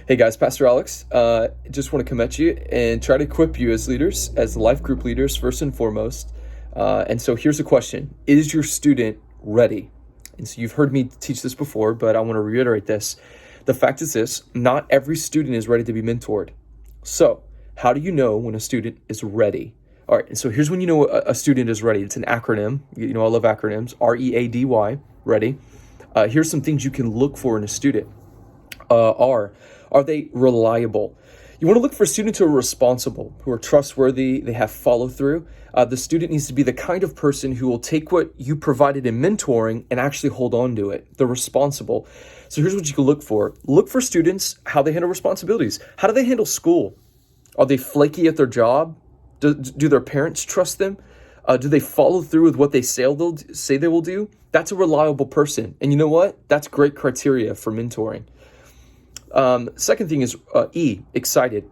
Hey guys, Pastor Alex. Just want to come at you and try to equip you as leaders, as life group leaders, first and foremost. And so here's the question. Is your student ready? And so you've heard me teach this before, but I want to reiterate this. The fact is this, not every student is ready to be mentored. So how do you know when a student is ready? All right, and so here's when you know a student is ready. It's an acronym. You know, I love acronyms. READY, ready. Here's some things you can look for in a student. Are they reliable? You want to look for students who are responsible, who are trustworthy, they have follow through. The student needs to be the kind of person who will take what you provided in mentoring and actually hold on to it. They're responsible. So here's what you can look for. Look for students, how they handle responsibilities. How do they handle school? Are they flaky at their job? Do their parents trust them? Do they follow through with what they say they will do? That's a reliable person. And you know what? That's great criteria for mentoring. Second thing is excited.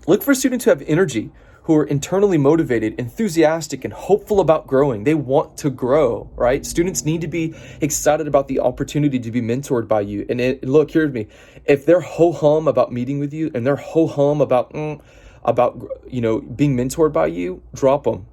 Look for students who have energy, who are internally motivated, enthusiastic, and hopeful about growing. They want to grow, right? Students need to be excited about the opportunity to be mentored by you. And look, hear me. If they're ho-hum about meeting with you and they're ho-hum about being mentored by you, drop them.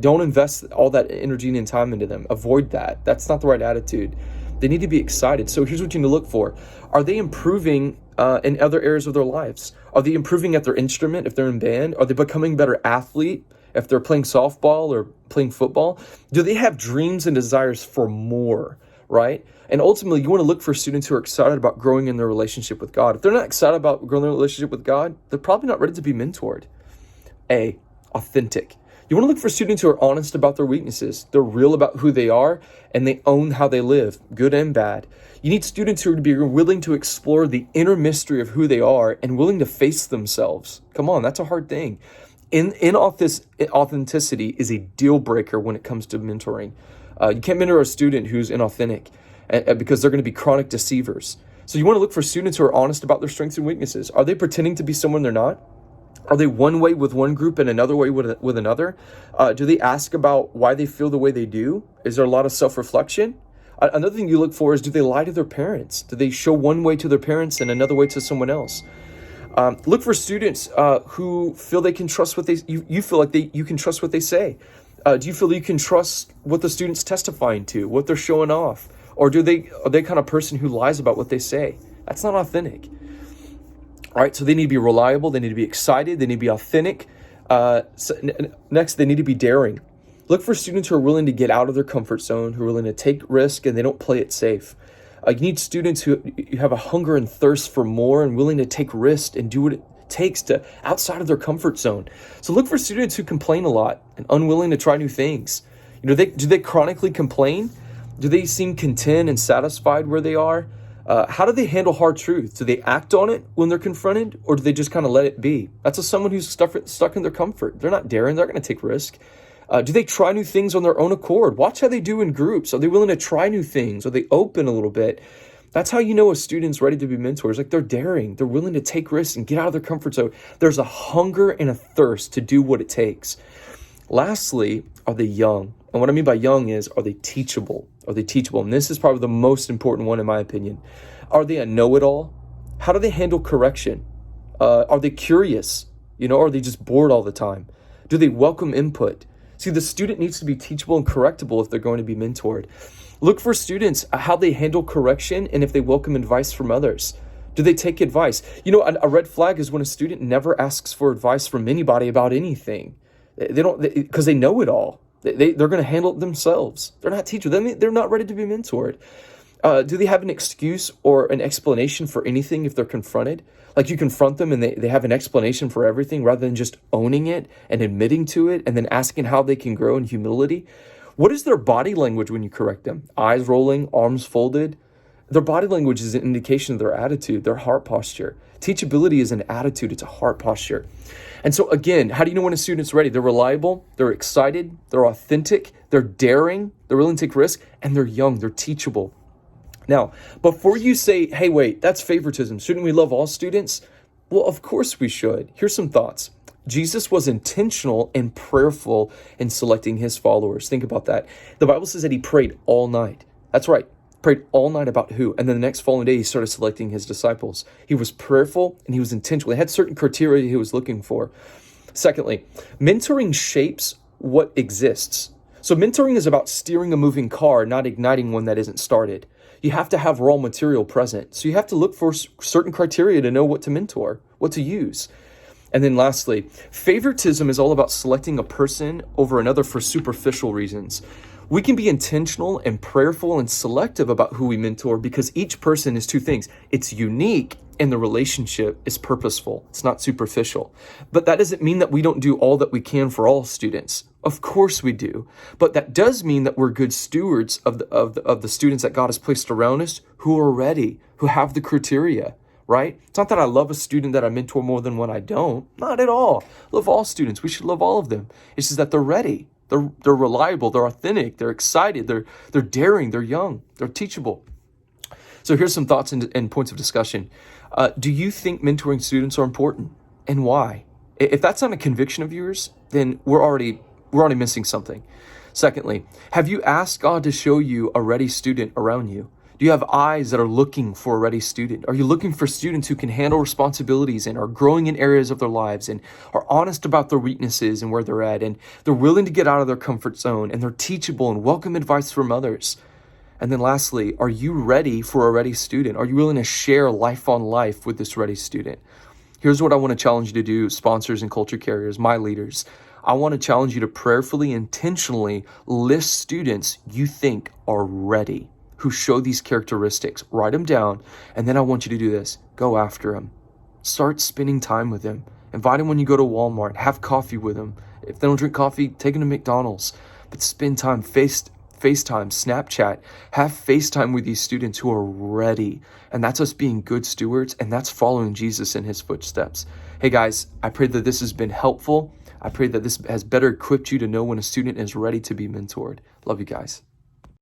Don't invest all that energy and time into them. Avoid that. That's not the right attitude. They need to be excited. So here's what you need to look for. Are they improving in other areas of their lives? Are they improving at their instrument if they're in band? Are they becoming a better athlete if they're playing softball or playing football? Do they have dreams and desires for more, right? And ultimately, you want to look for students who are excited about growing in their relationship with God. If they're not excited about growing their relationship with God, they're probably not ready to be mentored. Authentic. You want to look for students who are honest about their weaknesses. They're real about who they are, and they own how they live, good and bad. You need students who are to be willing to explore the inner mystery of who they are and willing to face themselves. Come on, that's a hard thing. Authenticity is a deal breaker when it comes to mentoring. You can't mentor a student who's inauthentic because they're going to be chronic deceivers. So you want to look for students who are honest about their strengths and weaknesses. Are they pretending to be someone they're not? Are they one way with one group and another way with another? Do they ask about why they feel the way they do? Is there a lot of self-reflection? Another thing you look for is, do they lie to their parents? Do they show one way to their parents and another way to someone else? Look for students who feel they can trust what you feel like you can trust what they say. Do you feel that you can trust what the student's testifying to, what they're showing off? Or are they kind of person who lies about what they say? That's not authentic. All right, so they need to be reliable, they need to be excited, they need to be authentic. Next, they need to be daring. Look for students who are willing to get out of their comfort zone, who are willing to take risk, and they don't play it safe. You need students who have a hunger and thirst for more and willing to take risks and do what it takes to outside of their comfort zone. So look for students who complain a lot and unwilling to try new things. Do they chronically complain? Do they seem content and satisfied where they are? How do they handle hard truth? Do they act on it when they're confronted, or do they just kind of let it be? That's someone who's stuck in their comfort. They're not daring. They're going to take risk. Do they try new things on their own accord? Watch how they do in groups. Are they willing to try new things? Are they open a little bit? That's how you know a student's ready to be mentors. Like, they're daring. They're willing to take risks and get out of their comfort zone. There's a hunger and a thirst to do what it takes. Lastly, are they young? And what I mean by young is, are they teachable? Are they teachable? And this is probably the most important one in my opinion. Are they a know-it-all? How do they handle correction? Are they curious? Or are they just bored all the time? Do they welcome input? See, the student needs to be teachable and correctable if they're going to be mentored. Look for students, how they handle correction and if they welcome advice from others. Do they take advice? A red flag is when a student never asks for advice from anybody about anything. They don't, because they know it all. They're going to handle it themselves. They're not teachers. They're not ready to be mentored. Do they have an excuse or an explanation for anything if they're confronted? Like, you confront them and they have an explanation for everything rather than just owning it and admitting to it and then asking how they can grow in humility. What is their body language when you correct them? Eyes rolling, arms folded. Their body language is an indication of their attitude, their heart posture. Teachability is an attitude. It's a heart posture. And so again, how do you know when a student's ready? They're reliable, they're excited, they're authentic, they're daring, they're willing to take risks, and they're young, they're teachable. Now, before you say, hey, wait, that's favoritism. Shouldn't we love all students? Well, of course we should. Here's some thoughts. Jesus was intentional and prayerful in selecting his followers. Think about that. The Bible says that he prayed all night. That's right. Prayed all night about who. And then the next following day, he started selecting his disciples. He was prayerful and he was intentional. He had certain criteria he was looking for. Secondly, mentoring shapes what exists. So mentoring is about steering a moving car, not igniting one that isn't started. You have to have raw material present. So you have to look for certain criteria to know what to mentor, what to use. And then lastly, favoritism is all about selecting a person over another for superficial reasons. We can be intentional and prayerful and selective about who we mentor because each person is two things. It's unique and the relationship is purposeful. It's not superficial. But that doesn't mean that we don't do all that we can for all students. Of course we do. But that does mean that we're good stewards of the students that God has placed around us who are ready, who have the criteria, right? It's not that I love a student that I mentor more than one I don't. Not at all. I love all students. We should love all of them. It's just that they're ready. They're reliable. They're authentic. They're excited. They're daring. They're young. They're teachable. So here's some thoughts and points of discussion. Do you think mentoring students are important, and why? If that's not a conviction of yours, then we're already missing something. Secondly, have you asked God to show you a ready student around you? Do you have eyes that are looking for a ready student? Are you looking for students who can handle responsibilities and are growing in areas of their lives and are honest about their weaknesses and where they're at, and they're willing to get out of their comfort zone and they're teachable and welcome advice from others? And then lastly, are you ready for a ready student? Are you willing to share life on life with this ready student? Here's what I want to challenge you to do, sponsors and culture carriers, my leaders. I want to challenge you to prayerfully, intentionally list students you think are ready, who show these characteristics. Write them down, and then I want you to do this. Go after them. Start spending time with them. Invite them when you go to Walmart. Have coffee with them. If they don't drink coffee, take them to McDonald's. But spend time, FaceTime, Snapchat. Have FaceTime with these students who are ready. And that's us being good stewards, and that's following Jesus in his footsteps. Hey guys, I pray that this has been helpful. I pray that this has better equipped you to know when a student is ready to be mentored. Love you guys.